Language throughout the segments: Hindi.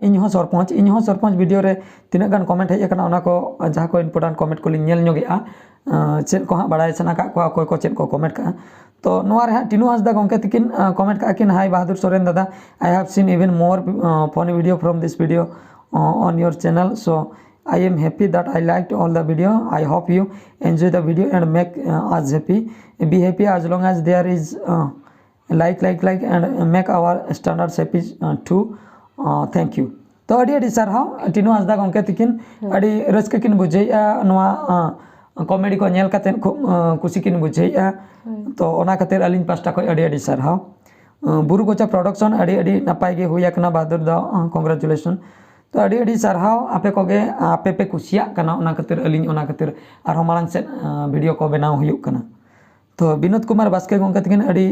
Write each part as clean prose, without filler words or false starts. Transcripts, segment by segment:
इन सरपंच वीडियो रे तीना गान कमेंट हेज अकना ओना को जहाँ को इम्पोर्टेंट कमेंट को लिंग नेल जोगेआ चेद को हाँ बड़ा सना का कोई को चेद को कमेंट का तो नोआ रे टिनू हांसदा गंके तकिन कमेंट का किन हाई बहादुर सोरेन दादा I have seen even more funny video from this video on your channel, so I am happy that I liked all the video. I hope you enjoy the video and make us happy. Be happy as long as there is like and make our standards happy too. Thank you. तो अड़ी सारहाव टिनू हांसदा गंके तकिन अड़ी रस्क किन बुझेया नोआ कॉमेडी को नेल कातेन खूब कुसी किन बुझेया तो ओना खातिर अलिन पास्टा को अड़ी सारहाव बुरु कोचा प्रोडक्शन अड़ी नपाय गे हुई अकना बहादुर दा कांग्रेचुलेशन तो अड़ी सारहाव आपे कोगे आपे पे कुसिया कना ओना खातिर अलिन ओना खातिर आरो मालांग से वीडियो को बनाव हुयुक कना तो विनोद कुमार बास्के गंके तकिन अड़ी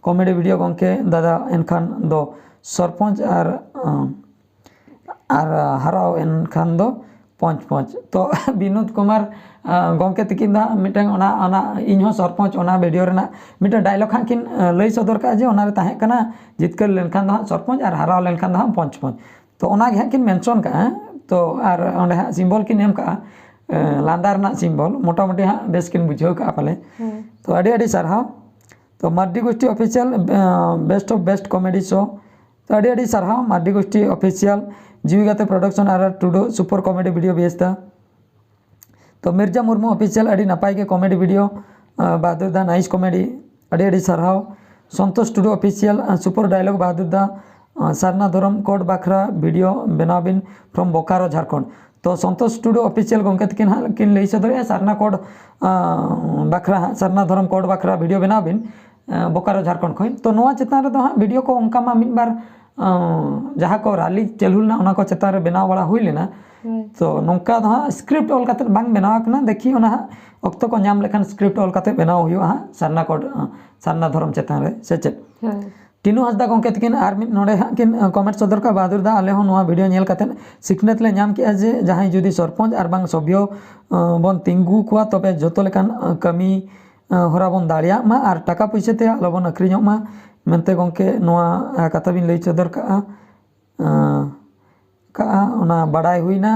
कॉमेडी वीडियो गंके दादा एनखान दो सरपंच आर हराव एनखान दो पंच तो विनोद कुमार गंके तकिन दा मिटन ओना इनहो सरपंच ओना वीडियो रेना मिटन डायलॉग हां किन लई सदर का जे ओना रे ताहे कना जितकर लेनखान दा सरपंच आर हराव लेनखान दा पंच तो ओना गे किन मेंशन का तो आर ओंडे हाँ सिम्बल किन एम का लांदार ना सिम्बल मोटामुटी हाँ बेस किन बुझाव का पाले तो अड़ी सारहाव तो मार्डी गोष्ठी official best of best comedy show तो अड़ी सारहाव मार्डी गोष्ठी ऑफिशियल जीविकाते प्रोडक्शन आर टुडो सुपर कॉमेडी वीडियो बेचता तो मिर्जा मुर्मू ऑफिशियल अड़ी नपाय के कॉमेडी वीडियो बहादुर दा नाइस कॉमेडी अड़ी सारहाव Santosh Tudu official super dialogue बहादुर दा सारना धरम कोड बाखरा वीडियो बनाबिन फ्रॉम बोकारो झारखंड तो संतोष टुडो ऑफिशियल गंके तकिन हाँ किन लई सदरे सारना कोड बाखरा सारना धरम कोड बाखरा वीडियो बनाबिन बोकारो झारखंड खन तो नोआ चेतान रे दो हाँ वीडियो को उनका मा मिद बार जहाँ को रैली चलुलना ओना को चेतान रे बनाव बड़ा हुई लेना तो नौका दो हाँ स्क्रिप्ट ऑल काते बांग बनाव कना देखी ओना अक्तो को नाम लेखान स्क्रिप्ट ऑल काते बनाव हुई हाँ सारना कोड सारना धरम चेतान रे से चेत टिनू हांसदा गंके तकिन आर मिद नोडे हाँ किन कमेंट सदर का बहादुर दा आले हो नोआ वीडियो नेल कातेन सिखनेत ले नाम के जे जहां जुदी सरपंच आर बांग सभ्य बन तिंगु कुआ तबे जतो लेकान कमी हरा बन दाड़िया मा आर टाका पैसे ते आलोबन अखरिñो मा मेनते गंके नोआ कथा बिन लई सदर का ओना बड़ाई हुईना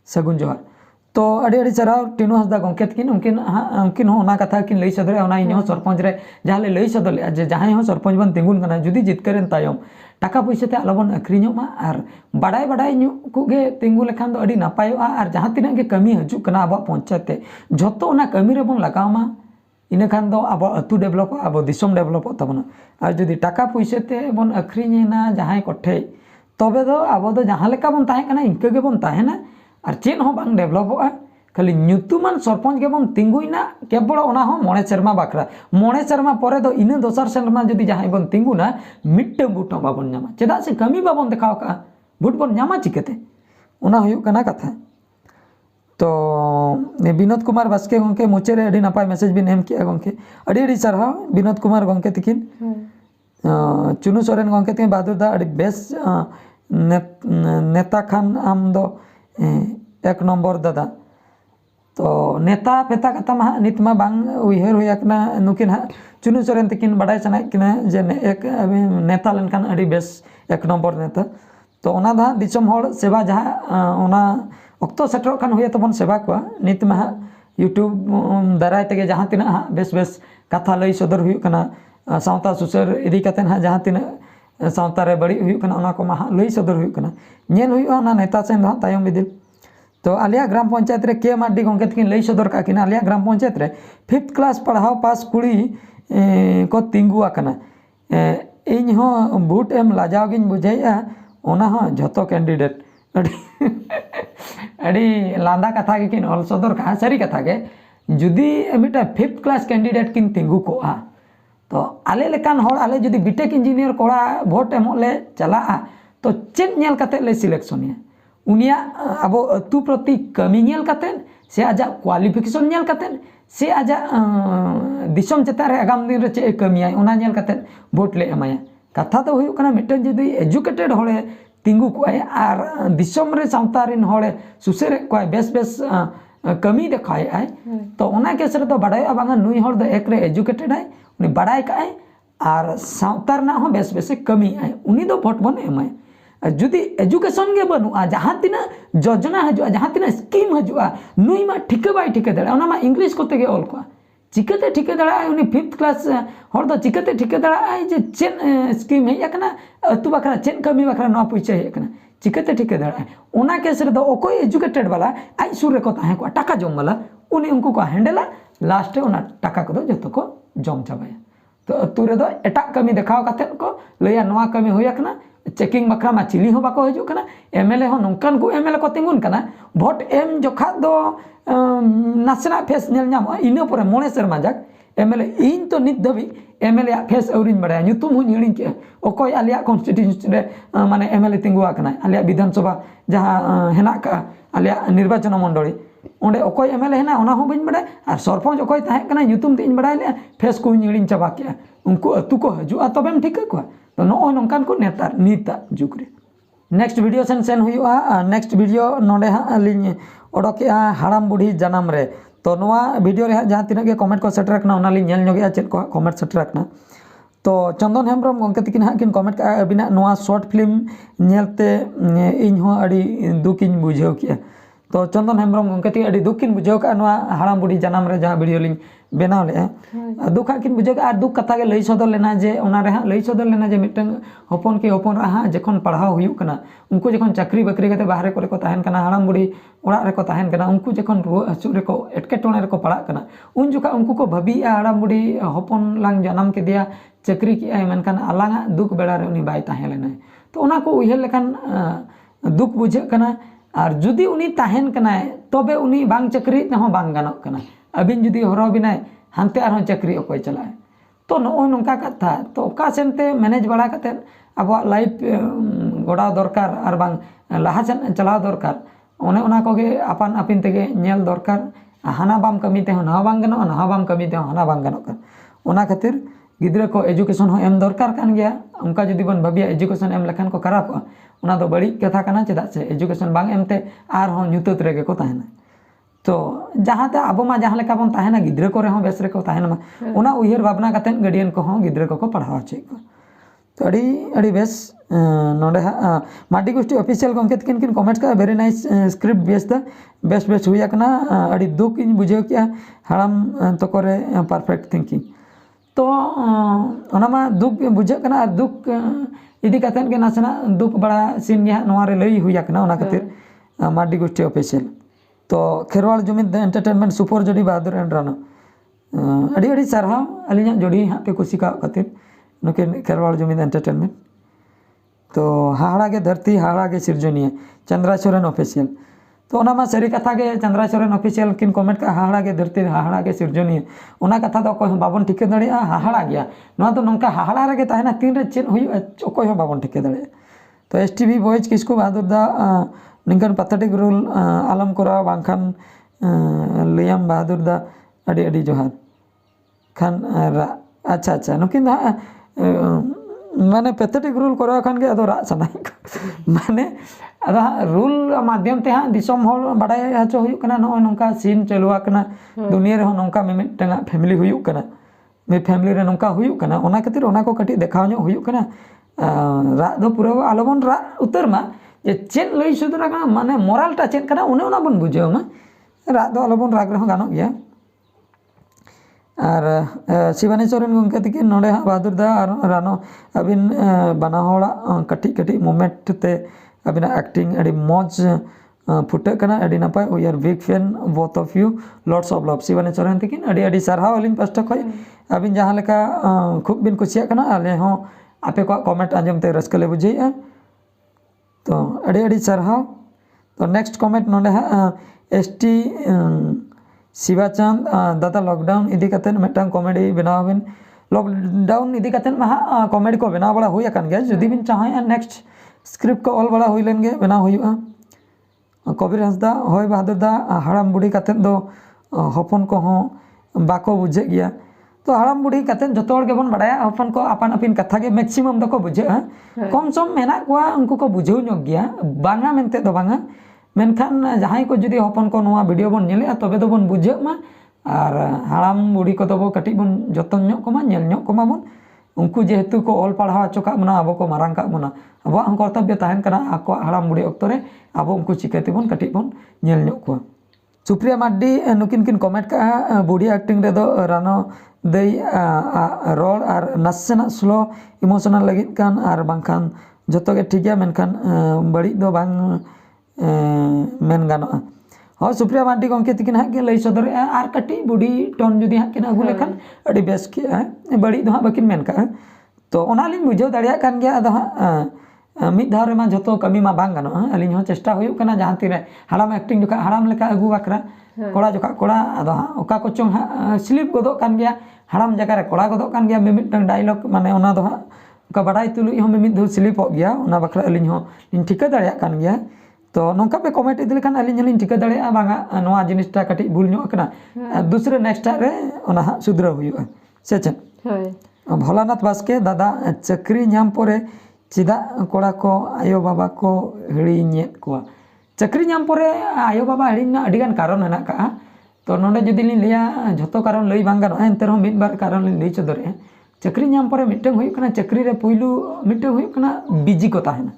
सगुन जोहार तो अड़ी साराव टिनू हांसदा गंके तकिन उनकिन हो ओना कथा किन लई सदरे ओना इनो सरपंच रे जहाँ ले लई सदर ले जे जहां हो सरपंच बन तिंगुन कना जुदी जितकरेन तायम टाका पैसे ते आलोबन अखरिñो मा आर बड़ाई ᱧᱚᱜ कुगे तिंगु लेखान दो अड़ी नापायोआ आर जहाँ तिना के कमी हजु कना अब पंचायत ते जतो ओना कमी रे बन लगावमा इना खान दो अब अतु डेवलप अब दिसम डेवलप तबना आर जुदी टाका पैसे ते बन अखरिñेना जहां कोठे तबे दो अब दो जहाँ लेका बन ताहे कना इनके गे बन ताहेना और चेन हो बांग डेवलपा खाली ᱧᱩᱛᱩᱢᱟᱱ सरपंच के बन तिंगुइना केवल ओना हो मोणे शर्मा बाखरा मोणे शर्मा परे दो इन दोसर शर्मा जदि जहां बन तिंगुना मिट्टे बुट बाबन नामा चेदा से कमी बाबन देखाव का बुट बन नामा चिकेते ओना हुयु कना कथा तो विनोद कुमार बास्के गंके मुचे रे अड़ी नपाय मैसेज बिन एम किया गंके अड़ी सारहा विनोद कुमार गंके तकिन चुनु सोरेन गंके तकिन बहादुर दा अड़ी बेस नेता खान आम दो एक नंबर दादा तो नेता पेता कथा मा नित मा बांग उइहर हुयाकना नुकिन हा चुनु सोरेन तकिन बड़ाई सनाय किना जे एक नेता लेनखान अड़ी बेस एक नंबर नेता तो ओना दा दिसम हर सेवा जहाँ ओना अक्तो सेटर खान हुया तबन सेवा को नित मा यूट्यूब दाराय तेगे जहाँ तिना हा बेस कथा लई सदर हुयु कना सावता सुसर इदी कतेन हा जहाँ तिना सावता रे बड़ी हुयु कना ओना को मा लई सदर हुयु कना नेल हुयु ओना नेता सेन दा तायम बिदिल तो आलिया ग्राम पंचायत रे के मार्डी गंके तकिन लई सदर का किना आलिया ग्राम पंचायत रे 5th क्लास पढ़ाओ पास कुड़ी को तिंगु आकना इन हो भोट एम लाजाव गिन बुझाइया ओना हो जतो कैंडिडेट अड़ी लांदा कथा के किन ऑल सदर का सारी कथा के जुदी मिटा 5th क्लास कैंडिडेट किन तिंगु को आ तो आले लेकान हर आले जुदी बीटेक इंजीनियर कोड़ा भोट एमो ले चला तो चेक नेल कते ले सिलेक्शनिया उनिया अब अतु प्रति कमी नेल कतेन से आजा क्वालिफिकेशन नेल कतेन से आजा दिसम चेतान रे आगाम दिन रे चे कमियाय ओना नेल कतेन भोट ले एमाया कथा तो हुयु कना मिटन जुदी एजुकेटेड होले तिंगु कोय आर दिसम रे सावता रिन होले सुसेरे कोय बेस कमी देखाय आय तो ओना केस रे तो बडाय बांगा नुई हर दो एक रे एजुकेटेड आय उनी बडाय काय आर सावतार ना हो बेस कमी आय उनी दो भोट बन एमाय जुदी एजुकेशन के बनुआ जहाँ तीना योजना हजूआ जहाँ तीना स्कीम हजूआ नुई मा ठिका बाय ठिका दाड़ा ओना मा इंग्लिश कोते गे ऑल को चिकाते ठिका दाड़ा उनी 5th क्लास हर दो चिकाते ठिका दाड़ा जे चेन स्कीम हेज अकना अतु बखरा चेन कमी बखरा नवा पैसा हेज अकना चिकाते ठिका दाड़ा ओना केस रे दो ओकोय एजुकेटेड वाला आई सुर रे को ताहे को टाका जम वाला उनी उनको को हैंडला लास्ट रे ओना टाका को दो जतो को जम चाबाया तो अतु रे दो एटा कमी देखाव काते को लया नवा कमी होय अकना चेकिंग बखरा मा चिली हो बाको हजू कना एमएलए हो नोंकान को एमएलए को तिंगुन कना भोट एम जोखा दो नासना फेस नेल नाम इना परे मोने शर्मा जाक एमएलए इन तो नित दबी एमएलए फेस औरिन बड़ा नुतुम हुन हिड़िन के ओकोय आलिया कॉन्स्टिट्यूशन रे माने एमएलए तिंगुआ कना आलिया विधानसभा जहां हेना का आलिया निर्वाचन मंडली ओंडे ओकोय एमएलए हेना ओना हो बइन बड़ा और सरपंच ओकोय ताहे कना नुतुम तिन बड़ा ले फेस को हिड़िन चाबा के उनको अतु को हजू तबेम ठीक को तो नो नौकान को नेतार नीता जुग रे नेक्स्ट वीडियो सेन हुआ नेक्स्ट वीडियो नोडे हालिंग ओडोके हाड़ाम बुढ़ी जनाम रे तो नोआ वीडियो रे जहाँ तीना के कमेंट को सेटर रखना ओना लिंग नेल नोगे चेक को कमेंट सेटर रखना तो चंदन हेम्ब्रम गंके तकिन हाँ किन कमेंट का अबिना नोआ शॉर्ट फिल्म नेलते इन हो अड़ी दुखिन बुझाव किया तो चंदन हेम्ब्रम गंके तकिन अड़ी दुखिन बुझाव का नोआ हाड़ाम बुढ़ी जनाम रे जहाँ वीडियो लिंग बनाव ले दुख किन बुझे और दुख कथा के लई सदर लेना जे ओना रे लई सदर लेना जे मिटन हपन के हपन हाँ जखन पढ़ाव हुयुक कना उनको जखन चाकरी बाकरी कते बाहरे करे को ताहेन कना हाड़ाम बुढ़ी ओड़ा रे को ताहेन कना उनको जखन रुआ हसु रे को एटकेटोणे रे को पड़ा कना उन जुका उनको को भाबी हाड़ाम बुढ़ी हपन लांग जन्म के दिया चाकरी की आय मनखान आलांगा दुख बेड़ा रे उनी बाय ताहे लेना तो ओना को उइहर लेखान दुख बुझे कना और जुदी उनी ताहेन कना तबे उनी बांग चाकरी तेहो बांग गानोक कना अबिन जुदी हरो बिनाय हानते आर चाकरी अकोय चलाए तो नो नौका कथा तो ओका सेनते मैनेज बड़ा कते अब लाइफ गोड़ा दरकार और बांग लहा सेन चलाव दरकार ओने ओना कोगे आपान आपिन तेगे नेल दरकार हाना बाम कमी ते ना बांग गनो ना बाम कमी ते हाना बांग गनो कर ओना खातिर गिद्रा को एजुकेशन हो एम दरकार कान गया उनका जुदी बन भाबिया एजुकेशन एम लखान को खराब ओना दो बड़ी कथा काना चेदा से एजुकेशन बांग एमते आर हो न्यूतत रेगे को ताहेना तो जहाँ ते अब मा जहाँ लेका बन ताहेना गिद्रा को रे हो बेस रे को ताहेना ओना उहिर भावना कतेन गार्डियन को हो गिद्रा को पढ़ावा चे को तो अड़ी बेस नोडे माटी गोष्ठी ऑफिशियल गंके तकिन किन कमेंट्स का वेरी नाइस स्क्रिप्ट बेस दा बेस हुई कना अड़ी दुख इन बुझे किया हड़ाम तो करे परफेक्ट थिंकिंग तो ओना मा दुख बुझे कना दुख इदी कतेन के नासना दुख बड़ा सीन गया नोआ रे लई हुई कना ओना खातिर माटी गोष्ठी ऑफिशियल तो खेरवाड़ जुमिद एंटरटेनमेंट सुपर जोड़ी बहादुर एंड राना अड़ी सारहाव अलिया जोड़ी हाँ पे कुछ खातिर नुकिन खेरवाड़ जुमिद एंटरटेनमेंट तो हाड़ा के धरती हाड़ा के सिरजनिया चंद्रा सोरेन ऑफिशियल तो ओना मा सारी कथा के चंद्रा सोरेन ऑफिशियल किन कमेंट का हाड़ा के धरती हाड़ा के सिरजनिया ओना कथा तो कोई बाबन ठिके दड़िया हाड़ा गया नोआ तो नोंका हाड़ा रे के ताहेना तीन रे चेन हुई कोई हो बाबन ठिके दड़िया तो एसटीवी बॉयज किसको बहादुर दा निंकन पथेटिक रूल आलम करा बांखान लियाम बहादुर दा अड़ी अड़ी जोहार खान अच्छा नुकिन माने पैथेटिक रूल करा खान के अदो रा सनाई माने अदा रूल माध्यम ते हाँ दिसम होल बड़ाय हचो हुयुक कना नो नोंका सीन चलुआ कना दुनिया रे हो नोंका मिमिटंगा फैमिली हुयुक कना मे फैमिली रे नोंका हुयुक कना ओना खातिर ओना को कटी देखाव नो हुयुक कना रा दो पूरा आलोबन रा उतर मा जे चेन लई सुदरा कना माने मोरल टा चेन कना उने ओना बन बुझाव मा रा दो आलोबन राग रे हो गानो गया और शिवानी सोरेन गंके तकिन नोडे बहादुर दा और रानो अबिन बना होड़ा कटी कटी मोमेंट ते अबिना एक्टिंग अड़ी मौज फुटे कना अड़ी नपाय we are big fan both of you lots of love Shivani Soren तकिन अड़ी सारहाव अलिन पास्टा खय अबिन जहाँ लेका खूब बिन कुसिया कना आले हो आपे को कमेंट आंजम ते रस्कले बुझेया तो अड़ी सारहाव तो नेक्स्ट कमेंट नोडे एसटी शिवाचांद दादा लॉकडाउन इदी कतेन मेटांग कॉमेडी बनावेन लॉकडाउन इदी कतेन मा कॉमेडी को बना बड़ा हुई अकन गया जदी बिन चाहे नेक्स्ट स्क्रिप्ट को ऑल बड़ा हुई लेंगे बना हुआ कबीर हंसदा होय बहादुर दा हाड़ाम बुढ़ी कतेन दो हपन को हो बाको बुझे गया तो हाड़ाम बुढ़ी कतेन जतो हर के बन बड़ाया हपन को अपन अपन कथा के मैक्सिमम दको बुझे कम सम मेना को उनको को बुझेउ ᱧᱚᱜ गया बांगा मेनते दो बांगा मेनखान जहां को जुदी हपन को नोआ वीडियो बन नेले तबे दो बन बुझे मा और हाड़ाम बुढ़ी को दो कटी बन जतन ᱧᱚᱜ को मा नेल ᱧᱚᱜ को मा बन उनको जेहेतु को ऑल पढ़ाव हचो का बना अब को मारंग का बना अब कर्तव्य तहन कना आको हड़ाम बुढ़ी ऑक्तो रे अब उनको चिकाते बन कटिज बन नेल ᱧᱚᱜ ᱠᱚᱣᱟ। सुप्रिया मार्डी नुकिन किन कमेंट का बुढ़ी एक्टिंग रे दो रानो दई रोड और नासेना स्लो इमोशनल लगित कान और बांखान जतो के ठीक है मेनखान बड़ी दो बांग मेन गानोआ। हाँ सुप्रिया मार्डी गंके तकिन हाँ के लई सदर और कटी बुढ़ी टोन जुदी हाँ किन अगू लेखान अड़ी बेस के बड़ी दो हाँ बकिन मेन का तो ओनालिन बुझाव दाड़िया कान गया अदो हाँ मिद धाव रेमा जतो कमी मा बांग गानोआ अलिन हो चेष्टा हुयुक कना जहां तीरे हड़ाम एक्टिंग जोखा हड़ाम लेका अगू बाकरा कोड़ा जोखा कोड़ा अदो हाँ ओका को चोंग हाँ स्लिप गोदो कान गया हड़ाम जगह रे कोड़ा गोदो कान गया मिमिदटंग डायलॉग माने ओना दो हाँ का बड़ाई तुलुई हो मिमिद धु स्लिप हो गया ओना बाकरा अलिन हो लिन ठिका दाड़िया कान गया तो नौका पे कमेंट इदिल कान अलिन लिन ठिका दाड़िया बांगा नोआ जिनिसटा कटि भूल ᱧᱚᱜ कना दूसरे नेक्स्ट रे ओना हाँ सुधरा हुयुआ सेचन भोलानाथ बास्के दादा चक्री नाम परे चिदा कोड़ा को आयो बाबा को हिड़ीñेद कोआ चक्री नाम परे आयो बाबा हिड़ीना अडिगान कारण हेना का तो नोंडे जुदी लिन लिया झतो कारण लई बांग गानो एनते रहो मिद बार कारण लिन लई चदरे चक्री नाम परे मिटंग हुयुक कना चक्री रे पुइलू मिटंग हुयुक कना बिजी को ताहेना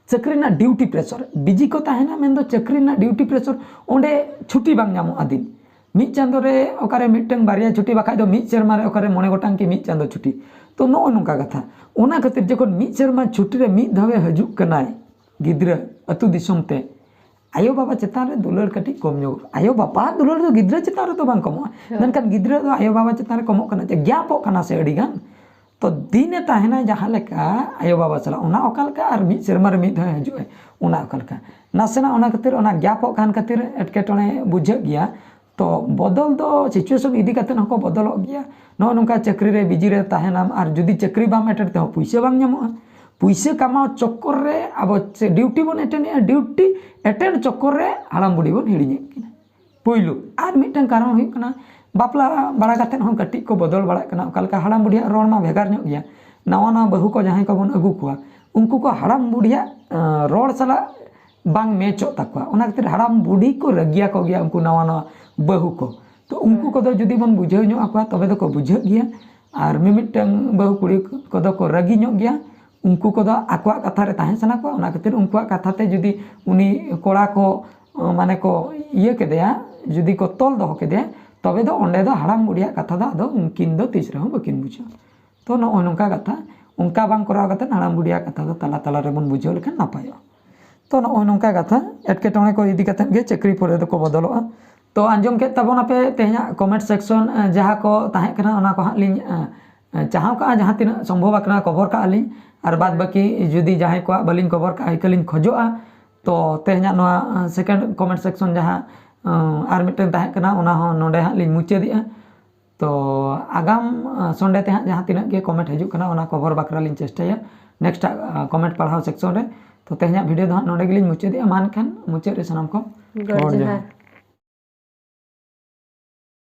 चक्री ना ड्यूटी प्रेशर बिजी को ताहेना मेन दो चक्री ना ड्यूटी प्रेशर ओंडे छुट्टी बांग ᱧᱟᱢᱚᱜ आदिन मिद चांदो रे ओकारे मिटंग बारिया छुट्टी बाखाय दो मिद सेरमा रे ओकारे मोने गोटांग की मिद चांदो छुट्टी तो नो नोंका कथा ओना खातिर जखन मिद सेरमा छुट्टी रे मिद धावे हजुक कनाय गिद्रा अतु दिसम ते आयो बाबा चेतान रे दुलर कटी कम ᱧᱚᱜ आयो बाबा दुलर दो गिद्रा चेतान रे तो बांग कमो मेनखान गिद्रा दो आयो बाबा चेतान रे कमो कना ग्यापो कना से अड़ी गान तो दिने ताहेना जहां लेका आयो बाबा चला ओना ओका लेका और मिद सेरमा रे मिद धावे हजुए ओना ओका लेका नासेना ओना खातिर ओना ग्यापो कान खातिर एटकेटोणे बुझे गया तो बदल दो सिचुएशन इदी कते हको बदलो गया नो नोंका चक्री रे बिजी रे ताहेनाम और जुदी चक्री बाम एटेड ते पैसा बांग ᱧᱟᱢᱚᱜᱼᱟ पैसा कमाओ चक्कर रे अब ड्यूटी बन एटेंड ड्यूटी एटेंड चक्कर रे हड़ाम बुढ़ी बन हिड़ीñेद किना पुइलू और मिटन कारण हुयुक कना बापला बड़ा कते हम कटी को बदल बड़ा कना ओकालका हड़ाम बुढ़िया रोड मा भेगार ᱧᱚᱜ गया नवा नवा बहु को जहां को बन अगू कुआ उनको को हड़ाम बुढ़िया रोड सला बांग मेचो तकवा ओना खातिर हड़ाम बुढ़ी को रगिया को गया उनको नवा नवा बहु को तो उनको को जुदी बन बुझाव ᱧᱚᱜ आकवा तबे दो को बुझे गया और मिमिटंग बहु कुड़ी को को रगी ᱧᱚᱜ गया उनको को आकवा कथा रे ताहें सना को ओना खातिर उनको कथा ते जुदी उनी कोड़ा को माने को ये केदेया जुदी को तोल दो केदे तबे दो ओंडे दो हड़ाम बुढ़िया कथा दो आदो उनकिन दो तीस रहो बकिन बुझो तो नो नोंका कथा उनका बांग कराव कते हड़ाम बुढ़िया कथा दो तला तला रे बन बुझो लेखन नापायो तो नो नोंका कथा एटकेटोणे को इदी कते गे चक्री परे दो को बदलोआ तो आंजम के तबोना पे तेहना कमेंट सेक्शन जहाँ को ताहें कना ओना को हालिन चाहाव का जहाँ तीन संभव कना कवर का आलिन और बाद बाकी जुदी जहाँ को बलिन कवर का आइकलिन खोजोआ तो तेहना नोआ सेकंड कमेंट सेक्शन जहाँ और मिटन ताहें कना ओना हो नोडे हालिन मुचादिया तो आगाम संडे ते जहाँ तीन के कमेंट हजू कना ओना कवर बाकरा लिन चेष्टाया नेक्स्ट कमेंट पढ़ाव सेक्शन रे तो तेहना वीडियो दो नोडे गेलिन मुचादिया मान खान मुचाद रे सनाम को गॉड जोहार।